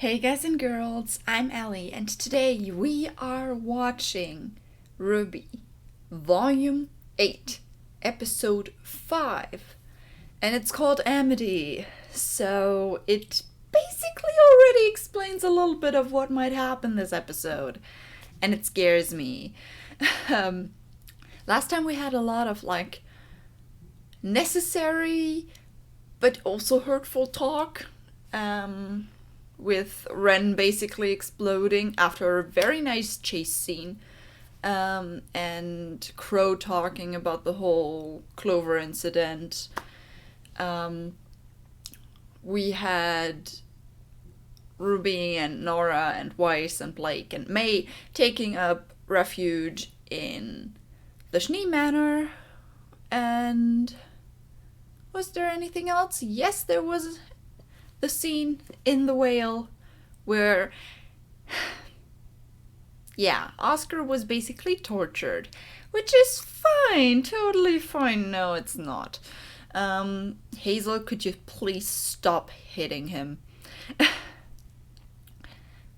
Hey guys and girls, I'm Allie, and today we are watching RWBY, Volume 8, Episode 5, and it's called Amity, so it basically already explains a little bit of what might happen this episode, and it scares me. Last time we had a lot of, necessary, but also hurtful talk, with Ren basically exploding after a very nice chase scene, and Crow talking about the whole Clover incident. We had Ruby and Nora and Weiss and Blake and May taking up refuge in the Schnee Manor. And was there anything else? Yes, there was the scene in the whale where, Oscar was basically tortured, which is fine, totally fine. No, it's not. Hazel, could you please stop hitting him?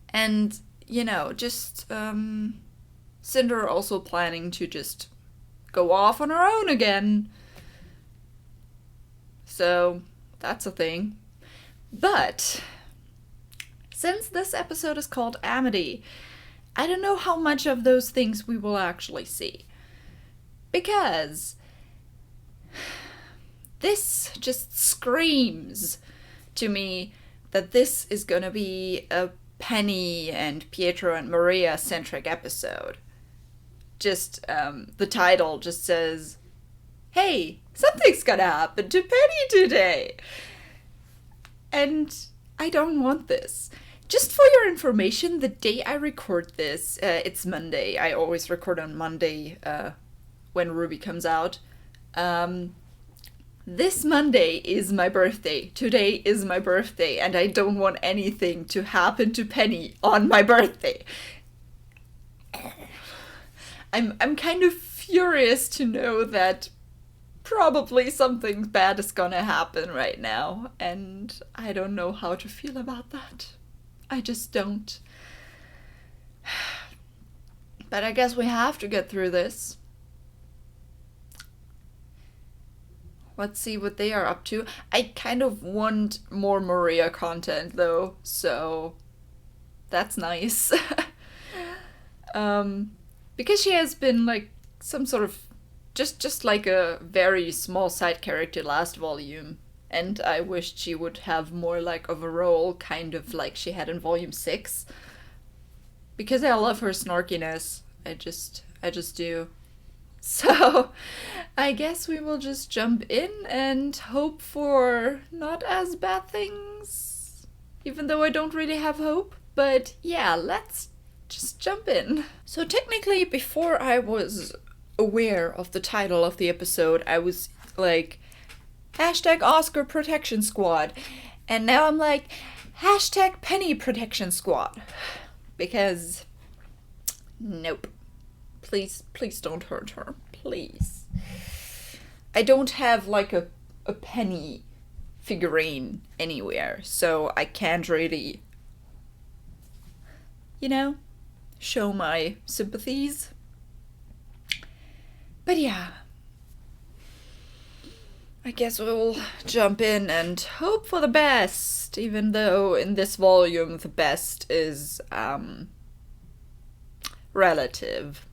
And, Cinder also planning to just go off on her own again. So, that's a thing. But, since this episode is called Amity, I don't know how much of those things we will actually see. Because this just screams to me that this is gonna be a Penny and Pietro and Maria centric episode. Just, the title just says, hey, something's gonna happen to Penny today. And I don't want this. Just for your information, the day I record this, it's Monday. I always record on Monday when RWBY comes out. This Monday is my birthday. Today is my birthday, and I don't want anything to happen to Penny on my birthday. I'm kind of furious to know that probably something bad is gonna happen right now, and I don't know how to feel about that. I just don't. But I guess we have to get through this. Let's see what they are up to. I kind of want more Maria content though, so that's nice. Because she has been some sort of just like a very small side character last volume, and I wished she would have more of a role, kind of like she had in volume 6. Because I love her snarkiness. I just do. So, I guess we will just jump in and hope for not as bad things. Even though I don't really have hope. But yeah, let's just jump in. So technically, before I was aware of the title of the episode, I was like, #Oscar Protection Squad, and now I'm like, #Penny Protection Squad, because nope, please don't hurt her, please. I don't have a Penny figurine anywhere, so I can't really show my sympathies. But yeah, I guess we'll jump in and hope for the best, even though in this volume the best is, relative.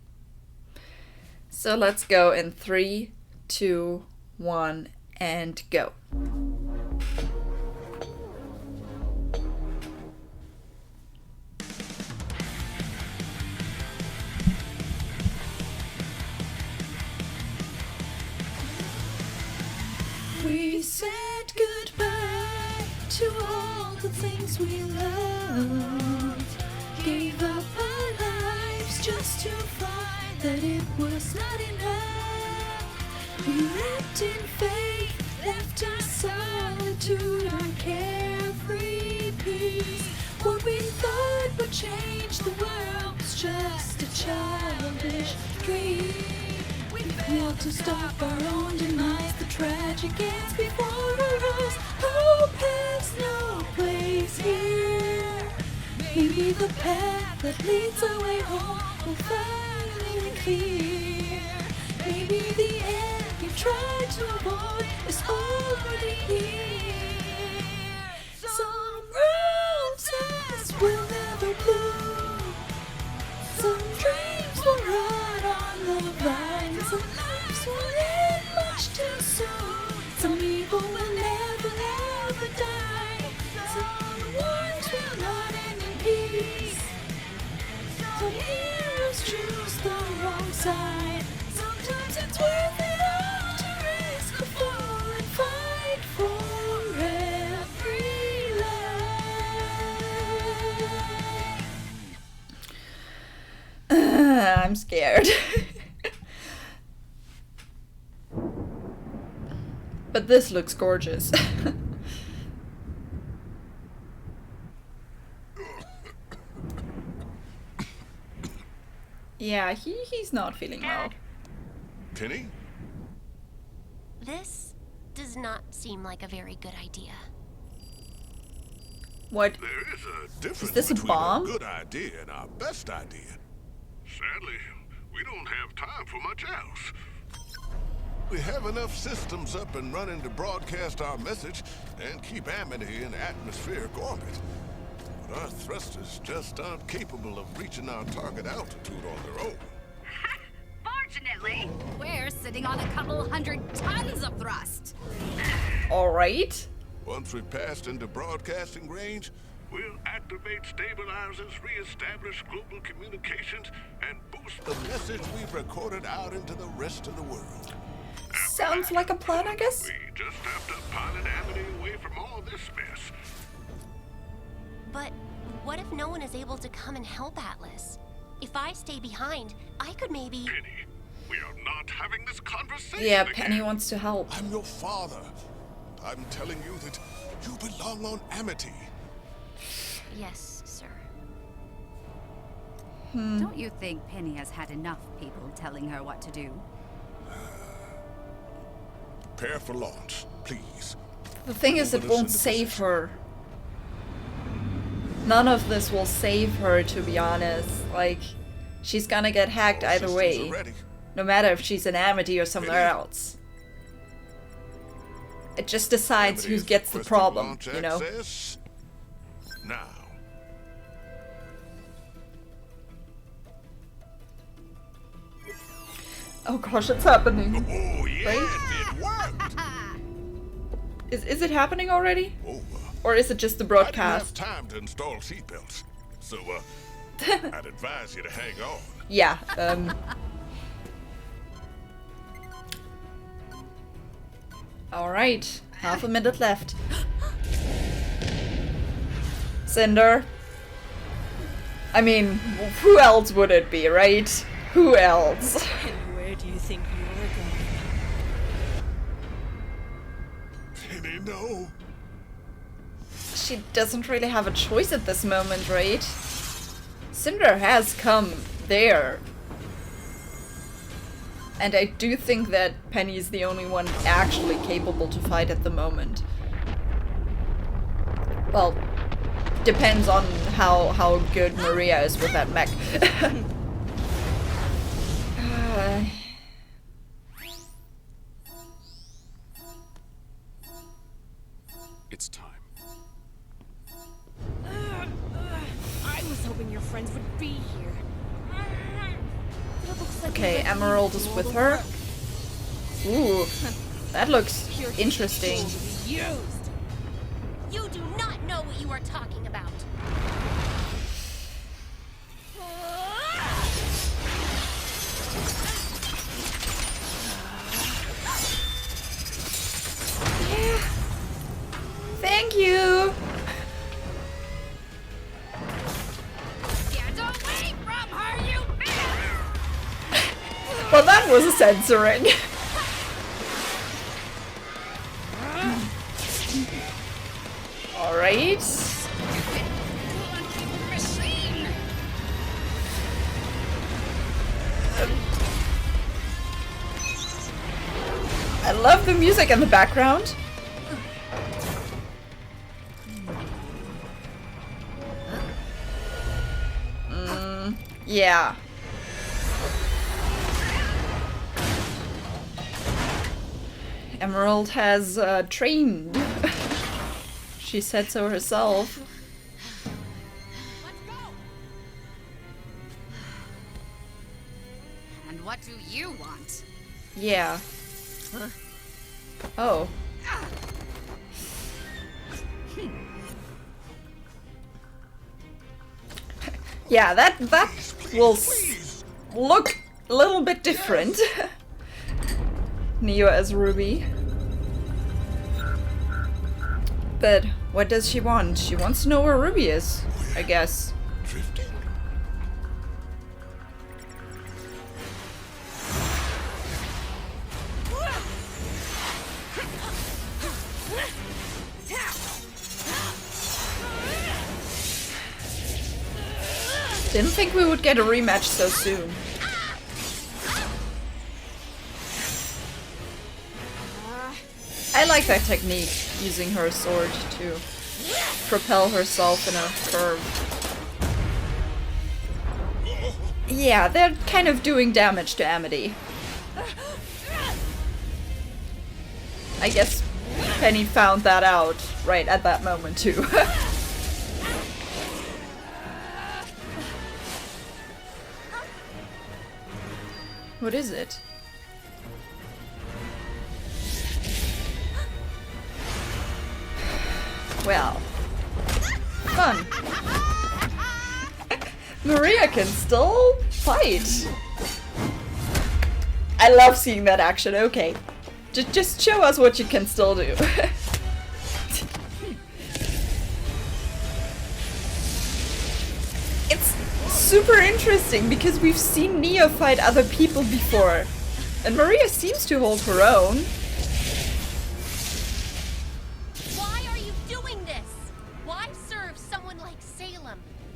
So let's go in 3, 2, 1, and go. We said goodbye to all the things we loved. Gave up our lives just to find that it was not enough. We wrapped in faith, left our solitude, our carefree peace. What we thought would change the world was just a childish dream. We failed to stop our own demise. The tragic ends before our eyes. Hope has no place here. Maybe the path that leads away home will finally be clear. Maybe the end you tried to avoid is already here. Some roses will never bloom. Some dreams will rot on the vine. Some lives will end much too soon. Some people will never ever die. Some wars will not end in peace. Some heroes choose the wrong side. Sometimes it's worth it all to risk the fall and fight for every life. I'm scared. But this looks gorgeous. Yeah, he's not feeling well. Penny? This does not seem like a very good idea. What? There is a difference Is this a between bomb? a good idea and our best idea. Sadly, we don't have time for much else. We have enough systems up and running to broadcast our message and keep Amity in atmospheric orbit. But our thrusters just aren't capable of reaching our target altitude on their own. Fortunately, we're sitting on a couple 100 tons of thrust. Alright. Once we've passed into broadcasting range, we'll activate stabilizers, re-establish global communications, and boost the message we've recorded out into the rest of the world. Sounds like a plan, I guess. We just have to pilot Amity away from all this mess. But what if no one is able to come and help Atlas? If I stay behind, I could maybe... Penny, we are not having this conversation Yeah, again. Penny wants to help. I'm your father. I'm telling you that you belong on Amity. Yes, sir. Don't you think Penny has had enough people telling her what to do? Prepare for launch, please. The thing is, it won't save her. None of this will save her, to be honest. Like, she's gonna get hacked All either systems way. are ready. No matter if she's in Amity or somewhere Penny? else. It just decides Amity who is gets the requesting problem, launch you know? access now. Oh gosh, it's happening. Oh yeah, Right? it worked. Is it happening already? Over. Or is it just the I didn't have broadcast? time to install seatbelts, so I'd advise you to hang on. Yeah, Alright, half a minute left. Cinder. I mean, who else would it be, right? Who else? And where do you think you're going? Penny, no. She doesn't really have a choice at this moment, right? Cinder has come there. And I do think that Penny's the only one actually capable to fight at the moment. Well, depends on how good Maria is with that mech. It's time. I was hoping your friends would be here. It looks like Okay, we've been Emerald is through all with the her. work. Ooh, that looks Pure interesting. tool to be used. You do not know what you are talking about. Thank you! Get away from her, you bitch! Well, that was a censoring. Alright. Machine! I love the music in the background. Yeah. Emerald has trained. She said so herself. Let's go. And what do you want? Yeah. Oh. Yeah, that will look a little bit different. Neo as Ruby. But what does she want? She wants to know where Ruby is, I guess. Drifting? Didn't think we would get a rematch so soon. I like that technique, using her sword to propel herself in a curve. Yeah, they're kind of doing damage to Amity. I guess Penny found that out right at that moment too. What is it? Well, fun. Maria can still fight. I love seeing that action. Okay, just show us what you can still do. It's super interesting because we've seen Neo fight other people before, and Maria seems to hold her own.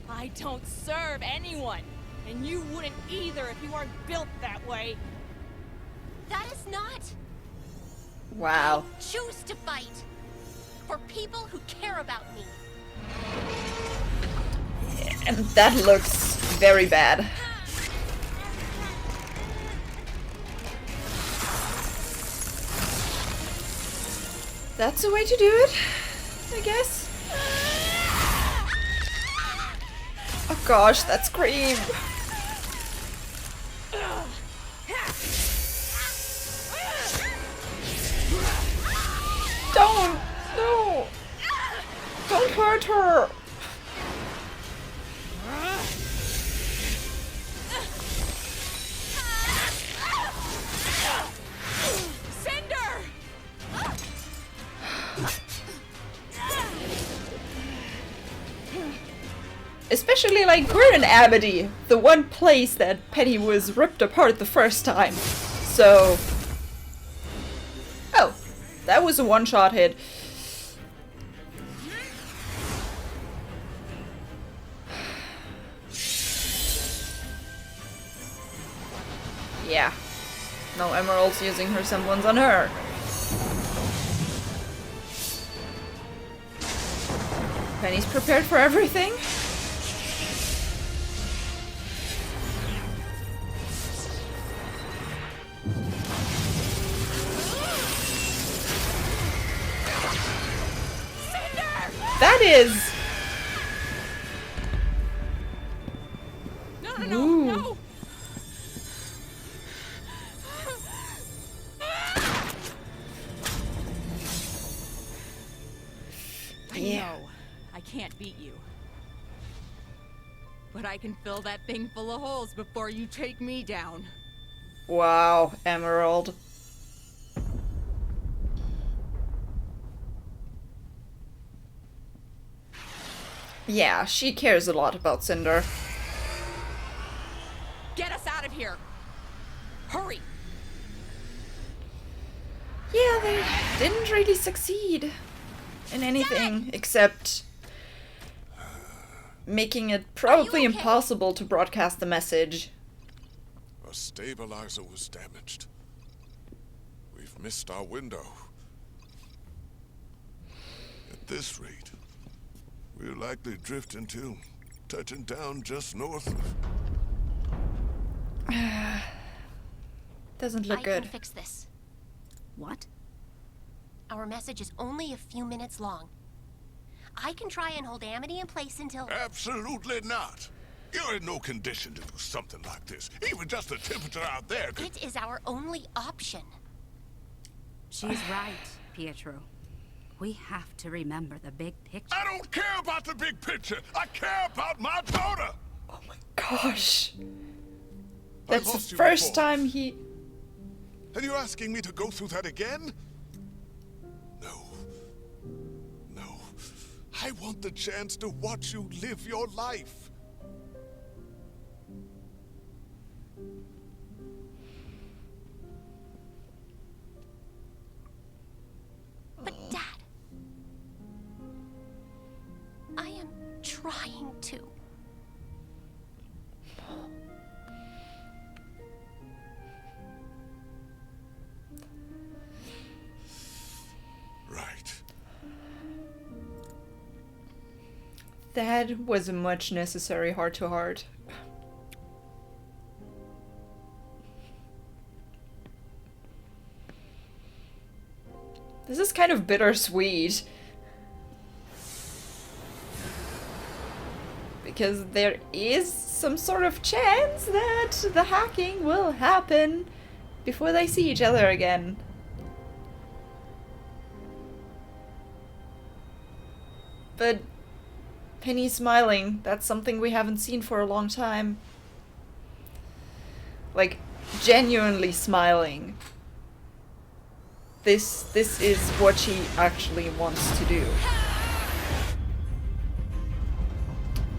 I don't serve anyone, and you wouldn't either if you weren't built that way. That is not. Wow. I choose to fight for people who care about me. And that looks very bad. That's the way to do it, I guess. Oh gosh, that scream! Don't! No! Don't hurt her! Especially like we're in Amity, the one place that Penny was ripped apart the first time. So... Oh, that was a one-shot hit. Yeah. No Emerald's using her semblance on her. Penny's prepared for everything. That is... No! I know I can't beat you, but I can fill that thing full of holes before you take me down. Wow, Emerald. Yeah, she cares a lot about Cinder. Get us out of here! Hurry! Yeah, they didn't really succeed in anything except making it probably impossible to broadcast the message. A stabilizer was damaged. We've missed our window. At this rate, we'll likely drift until touching down just north of Doesn't look I good. can fix this. What? Our message is only a few minutes long. I can try and hold Amity in place until... Absolutely not. You're in no condition to do something like this. Even just the temperature out there could... It is our only option. She's right, Pietro. We have to remember the big picture. I don't care about the big picture. I care about my daughter. Oh my gosh. I That's lost the you first before. time he... And you're asking me to go through that again? No. No. I want the chance to watch you live your life. But Dad... I am trying to. Right. That was a much necessary heart-to-heart. This is kind of bittersweet. Because there is some sort of chance that the hacking will happen before they see each other again. But Penny's smiling. That's something we haven't seen for a long time. Like, genuinely smiling. This is what she actually wants to do.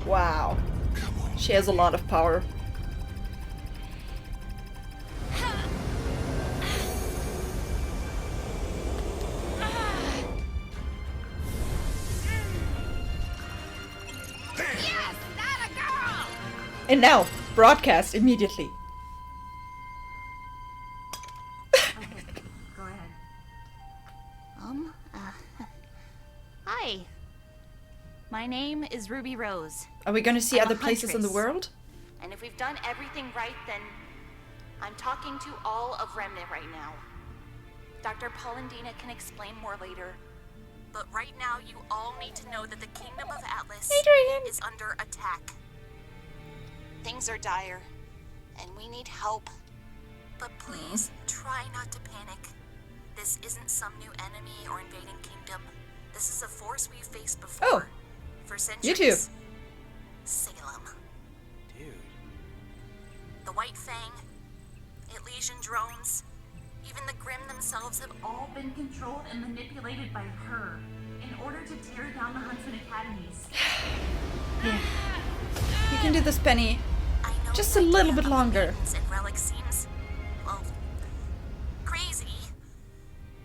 Wow. Come on. She has a lot of power. Yes, not a girl! And now, broadcast immediately. Go ahead. Hi. My name is Ruby Rose. Are we gonna see I'm a other places in the huntress. world? And if we've done everything right, then I'm talking to all of Remnant right now. Dr. Polendina can explain more later. But right now, you all need to know that the Kingdom of Atlas Adrian! is under attack. Things are dire, and we need help. But please, try not to panic. This isn't some new enemy or invading kingdom. This is a force we've faced before. Oh. For centuries. You too. Salem. Dude. The White Fang, Elysian drones, even the Grimm themselves have all been controlled and manipulated by her in order to tear down the Huntsman Academies. You can do this, Penny. I know Just the a little idea bit of longer. mutants and relics seems, well, crazy.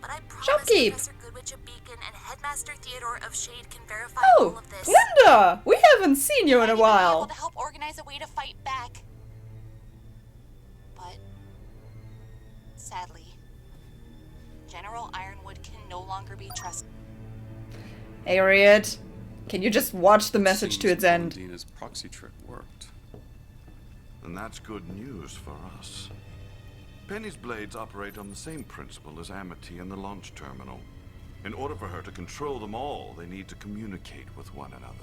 But I promise Shopkeep. Professor Goodwitch of Beacon and Headmaster Theodore of Shade can verify all Oh, of this. Glinda! We haven't seen you in a Might even be able while. to help organize a way to fight back. But sadly, General Ironwood can no longer be trusted. Harriet, can you just watch the message to its end? Dina's proxy trick worked. And that's good news for us. Penny's blades operate on the same principle as Amity and the launch terminal. In order for her to control them all, they need to communicate with one another.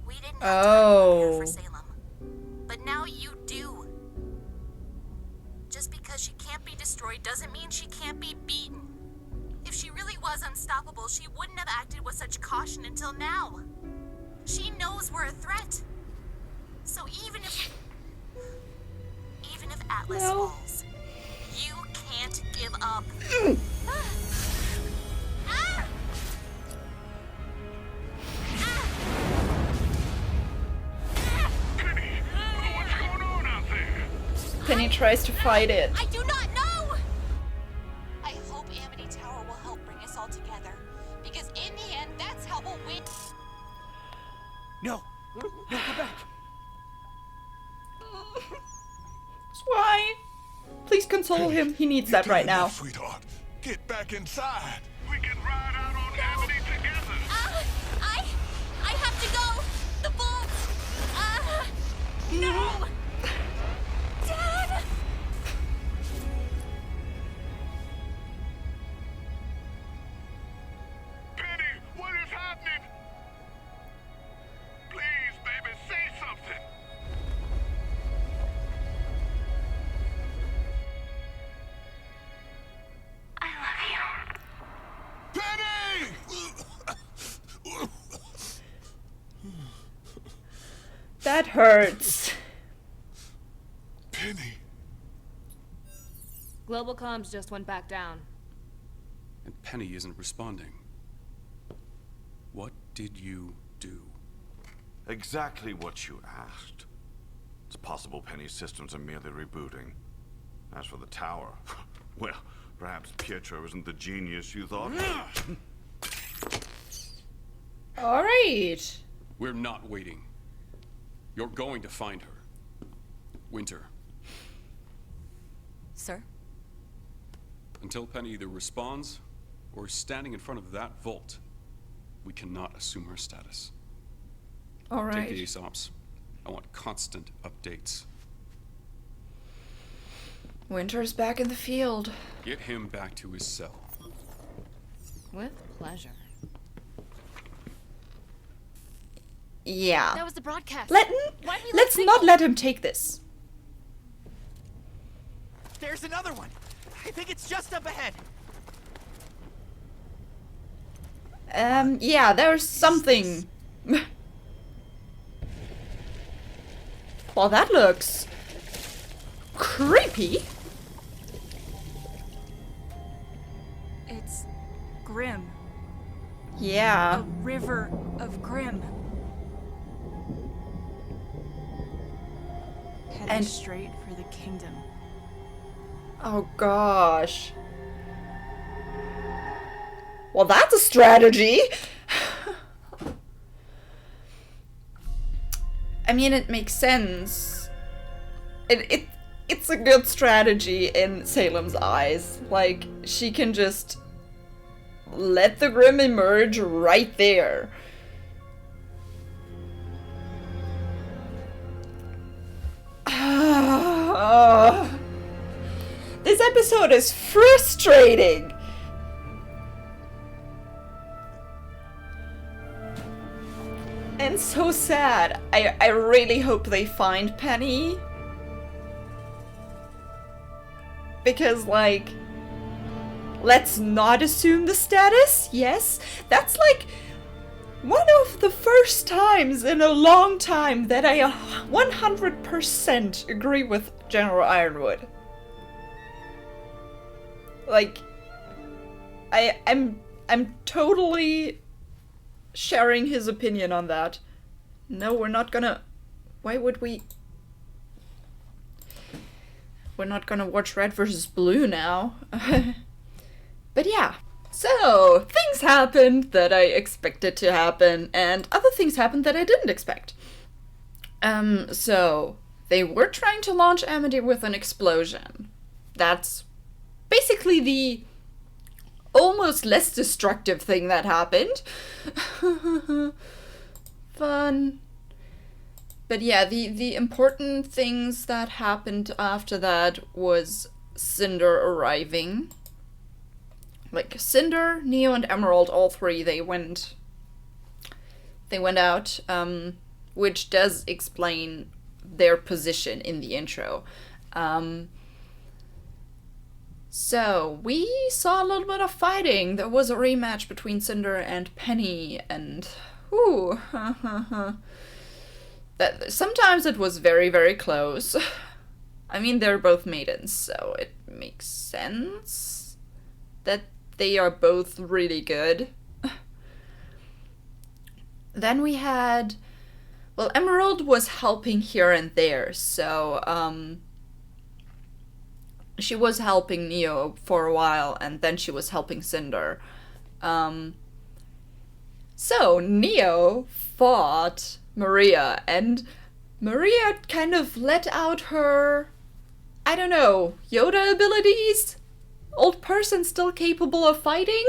We didn't have time to prepare Oh. for Salem, but now you do. Just because she can't be destroyed doesn't mean she can't be beaten. If she really was unstoppable, she wouldn't have acted with such caution until now. She knows we're a threat. So even if Atlas No. falls, you can't give up. Penny, what's going on out there? Penny tries to fight it. I do not know! I hope Amity Tower will help bring us all together. Because in the end, that's how we'll win. No! No, go back! Why? Please console him. He needs that You right did now. enough, sweetheart. Get back inside. We can ride out on Amity together. I have to go! The bolts! No! That hurts. Penny. Global comms just went back down. And Penny isn't responding. What did you do? Exactly what you asked. It's possible Penny's systems are merely rebooting. As for the tower, well, perhaps Pietro isn't the genius you thought. All right. We're not waiting. You're going to find her. Winter. Sir? Until Penny either responds or is standing in front of that vault, we cannot assume her status. All right. Take the ASOPs. I want constant updates. Winter's back in the field. Get him back to his cell. With pleasure. Yeah. That was the broadcast. Let's not let him take this. There's another one. I think it's just up ahead. Yeah, there's something. Well, that looks creepy. It's grim. Yeah. A river of grim. Heading And- straight for the kingdom. Oh gosh. Well, that's a strategy. I mean, it makes sense. It's a good strategy in Salem's eyes. Like, she can just let the Grim emerge right there. This episode is frustrating. And so sad. I really hope they find Penny. Because, like, let's not assume the status, yes? That's like one of the first times in a long time that I 100% agree with General Ironwood. Like, I'm totally sharing his opinion on that. No, we're not gonna... Why would we... We're not gonna watch Red versus Blue now. But yeah. So, things happened that I expected to happen, and other things happened that I didn't expect. So, they were trying to launch Amity with an explosion. That's basically the almost less destructive thing that happened. Fun. But yeah, the important things that happened after that was Cinder arriving. Like, Cinder, Neo, and Emerald, all three, they went out, which does explain their position in the intro. So, we saw a little bit of fighting. There was a rematch between Cinder and Penny, and... Ooh, that sometimes it was very, very close. I mean, they're both maidens, so it makes sense that they are both really good. Then we had... Well, Emerald was helping here and there, so, she was helping Neo for a while, and then she was helping Cinder. So, Neo fought Maria, and Maria kind of let out her, I don't know, Yoda abilities? Old person still capable of fighting?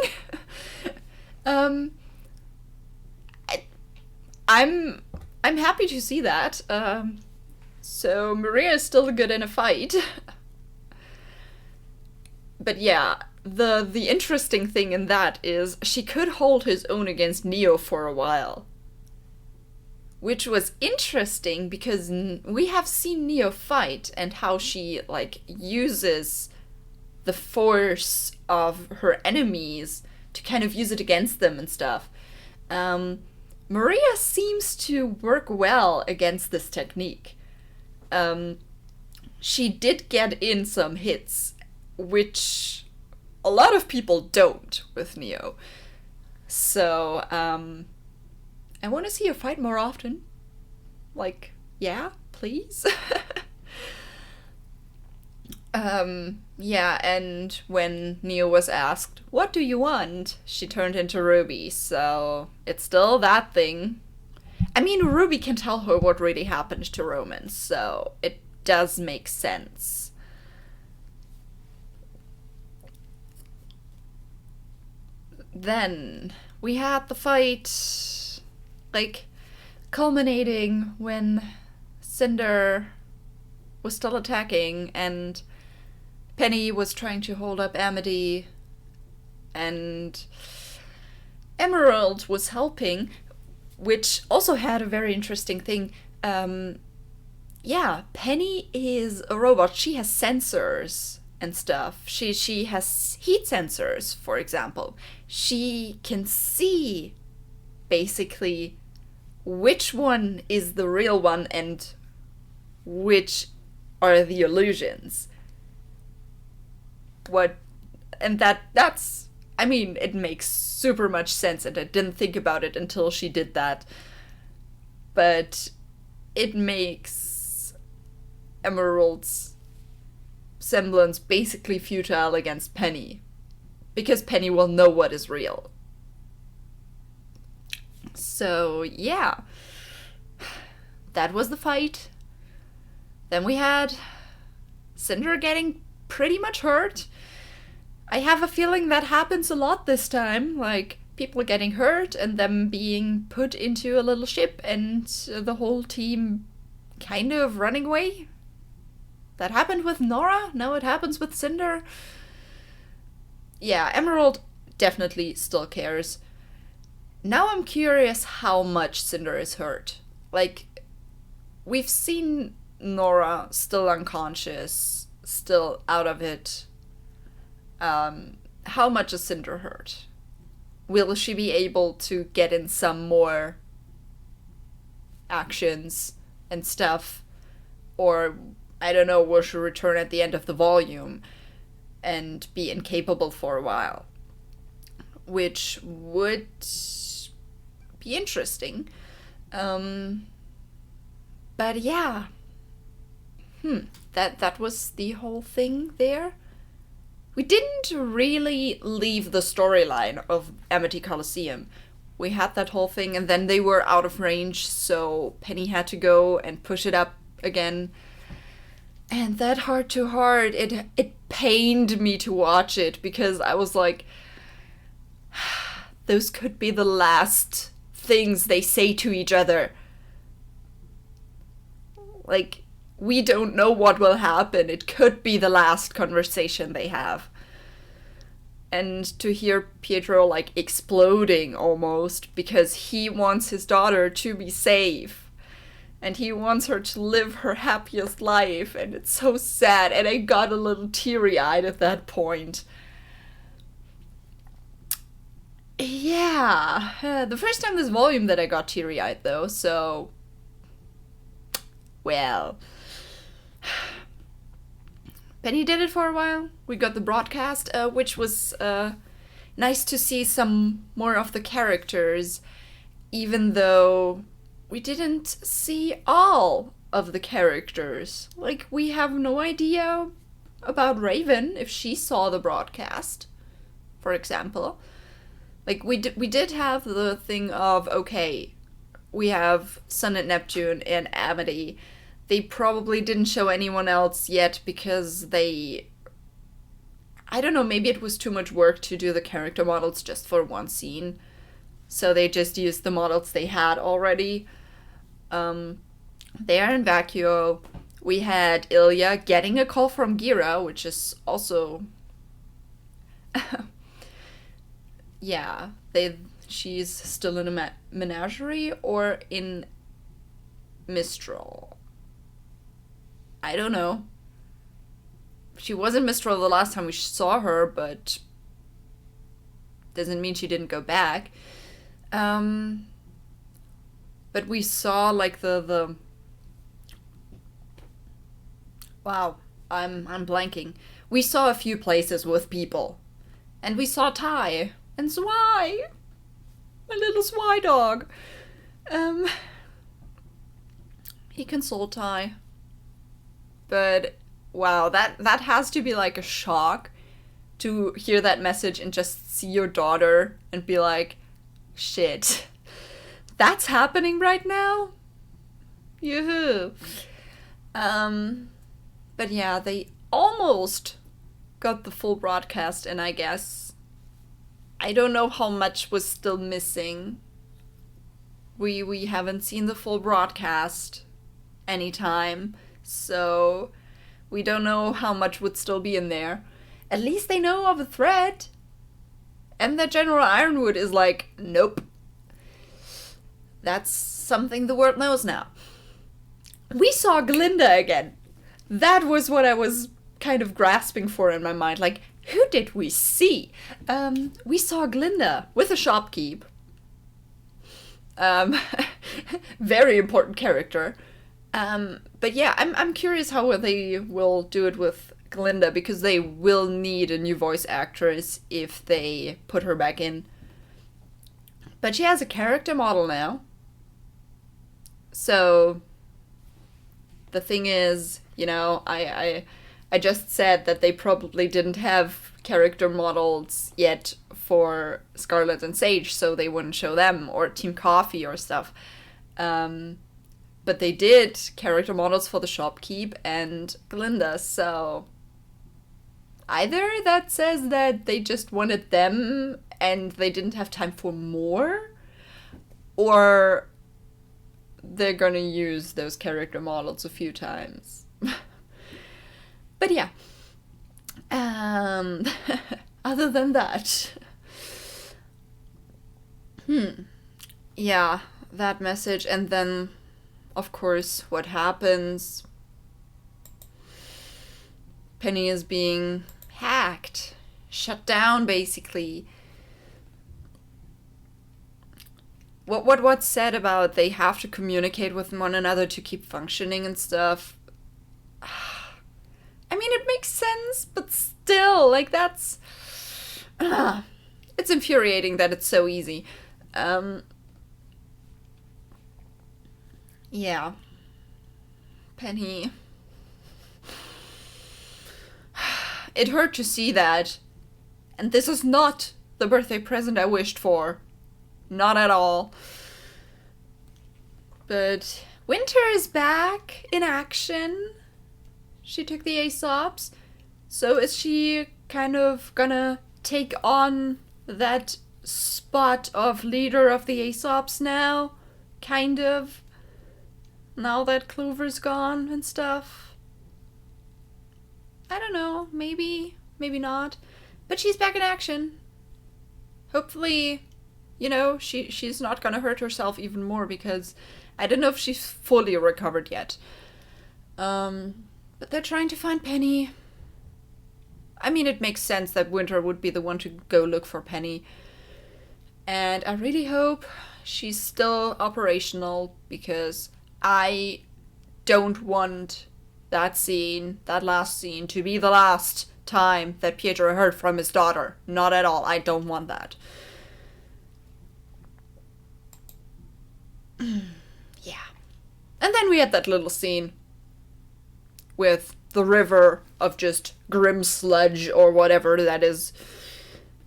I'm happy to see that. So Maria is still good in a fight. But yeah, the interesting thing in that is she could hold his own against Neo for a while. Which was interesting because we have seen Neo fight and how she, like, uses the force of her enemies to kind of use it against them and stuff. Maria seems to work well against this technique. She did get in some hits, which a lot of people don't with Neo. So, I want to see her fight more often. Like, yeah, please. Yeah, and when Neo was asked, what do you want? She turned into RWBY, so it's still that thing. I mean, RWBY can tell her what really happened to Roman, so it does make sense. Then we had the fight, like, culminating when Cinder was still attacking and Penny was trying to hold up Amity and Emerald was helping, which also had a very interesting thing. Yeah, Penny is a robot. She has sensors and stuff. She has heat sensors, for example. She can see basically which one is the real one and which are the illusions. That's I mean, it makes super much sense, and I didn't think about it until she did that. But it makes Emerald's semblance basically futile against Penny, because Penny will know what is real. So, yeah. That was the fight. Then we had Cinder getting pretty much hurt. I have a feeling that happens a lot this time, like people getting hurt and them being put into a little ship and the whole team kind of running away. That happened with Nora, now it happens with Cinder. Yeah, Emerald definitely still cares. Now I'm curious how much Cinder is hurt. Like, we've seen Nora still unconscious, still out of it. How much is Cinder hurt? Will she be able to get in some more actions and stuff? Or, I don't know, will she return at the end of the volume and be incapable for a while? Which would be interesting. But yeah. That was the whole thing there. We didn't really leave the storyline of Amity Coliseum. We had that whole thing, and then they were out of range, so Penny had to go and push it up again. And that heart-to-heart, it pained me to watch it, because I was like, those could be the last things they say to each other. Like, we don't know what will happen. It could be the last conversation they have. And to hear Pietro, like, exploding almost because he wants his daughter to be safe. And he wants her to live her happiest life. And it's so sad. And I got a little teary-eyed at that point. Yeah. The first time this volume that I got teary-eyed, though, so... Well... Penny did it for a while. We got the broadcast, which was nice to see some more of the characters, even though we didn't see all of the characters. Like, we have no idea about Raven, if she saw the broadcast, for example. Like, we did have the thing of, okay, we have Sun and Neptune and Amity. They probably didn't show anyone else yet because I don't know, maybe it was too much work to do the character models just for one scene. So they just used the models they had already. There in Vacuo, we had Ilya getting a call from Gira, which is also... yeah, she's still in a menagerie or in Mistral. I don't know. She was in Mistral the last time we saw her, but doesn't mean she didn't go back. But we saw like the wow, I'm blanking. We saw a few places with people. And we saw Ty and Zwei. My little Zwei dog. He consoled Ty. But wow, that has to be like a shock to hear that message and just see your daughter and be like, shit, that's happening right now? Yoo-hoo. But yeah, they almost got the full broadcast, and I guess I don't know how much was still missing. We haven't seen the full broadcast anytime, so we don't know how much would still be in there. At least they know of a threat. And that General Ironwood is like, nope. That's something the world knows now. We saw Glinda again. That was what I was kind of grasping for in my mind. Like, who did we see? We saw Glinda with a shopkeep. Very important character. But yeah, I'm curious how they will do it with Glinda, because they will need a new voice actress if they put her back in. But she has a character model now. So the thing is, you know, I just said that they probably didn't have character models yet for Scarlet and Sage, so they wouldn't show them, or Team Coffee or stuff. But they did character models for the shopkeep and Glinda, so either that says that they just wanted them and they didn't have time for more, or they're gonna use those character models a few times. But yeah. Other than that. Yeah, that message, and then, of course, what happens. Penny is being hacked, shut down, basically. What's said about they have to communicate with one another to keep functioning and stuff. I mean, it makes sense, but still, like, that's... it's infuriating that it's so easy. Yeah. Penny. It hurt to see that. And this is not the birthday present I wished for. Not at all. But Winter is back in action. She took the Aesops. So is she kind of gonna take on that spot of leader of the Aesops now? Kind of. Now that Clover's gone and stuff. I don't know. Maybe. Maybe not. But she's back in action. Hopefully, you know, she's not gonna hurt herself even more, because I don't know if she's fully recovered yet. But they're trying to find Penny. I mean, it makes sense that Winter would be the one to go look for Penny. And I really hope she's still operational, because I don't want that scene, that last scene, to be the last time that Pietro heard from his daughter. Not at all. I don't want that. Yeah. And then we had that little scene with the river of just grim sludge or whatever that is.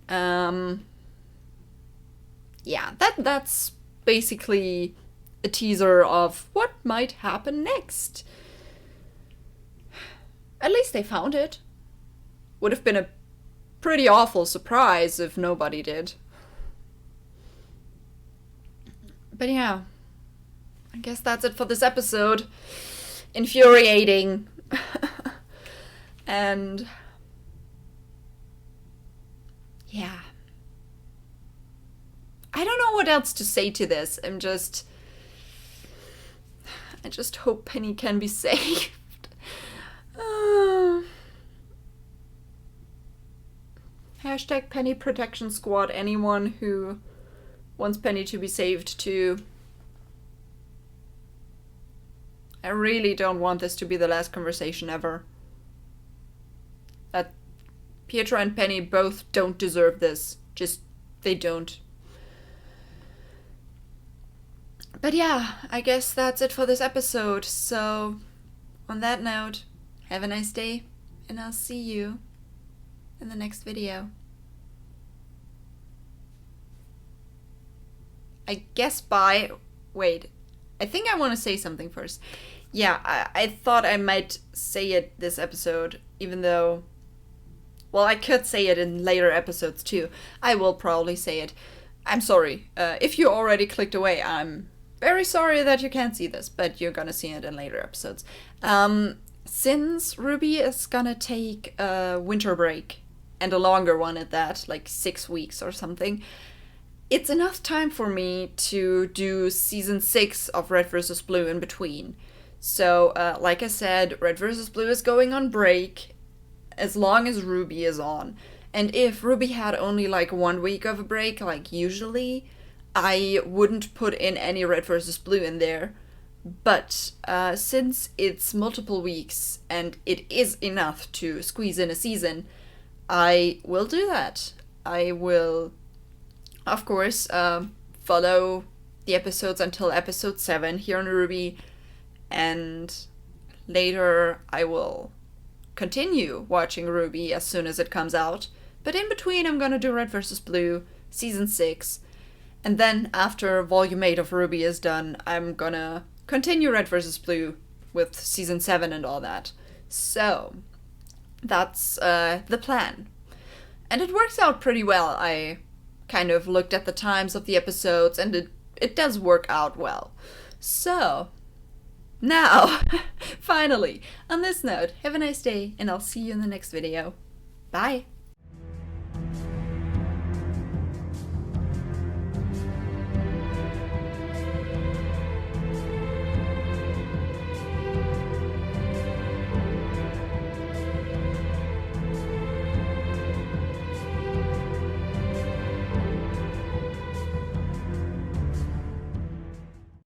Yeah, that's basically a teaser of what might happen next. At least they found it. Would have been a pretty awful surprise if nobody did. But yeah, I guess that's it for this episode. Infuriating. And yeah. I don't know what else to say to this. I just hope Penny can be saved. Hashtag Penny Protection Squad. Anyone who wants Penny to be saved too. I really don't want this to be the last conversation ever. That Pietro and Penny both don't deserve this. Just, they don't. But yeah, I guess that's it for this episode. So, on that note, have a nice day, and I'll see you in the next video. I guess bye. Wait, I think I want to say something first. Yeah, I thought I might say it this episode, even though, well, I could say it in later episodes too. I will probably say it. I'm sorry. If you already clicked away, I'm very sorry that you can't see this, but you're gonna see it in later episodes. Since Ruby is gonna take a winter break, and a longer one at that, like 6 weeks or something, it's enough time for me to do season 6 of Red vs. Blue in between. So, like I said, Red vs. Blue is going on break as long as Ruby is on. And if Ruby had only like 1 week of a break, like usually, I wouldn't put in any Red vs. Blue in there. But since it's multiple weeks and it is enough to squeeze in a season, I will do that. I will, of course, follow the episodes until episode 7 here on RWBY, and later I will continue watching RWBY as soon as it comes out. But in between, I'm gonna do Red vs. Blue, season 6, and then after volume 8 of RWBY is done, I'm gonna continue Red vs. Blue with season 7 and all that. So, that's the plan. And it works out pretty well. I kind of looked at the times of the episodes, and it does work out well. So, now, finally, on this note, have a nice day, and I'll see you in the next video. Bye!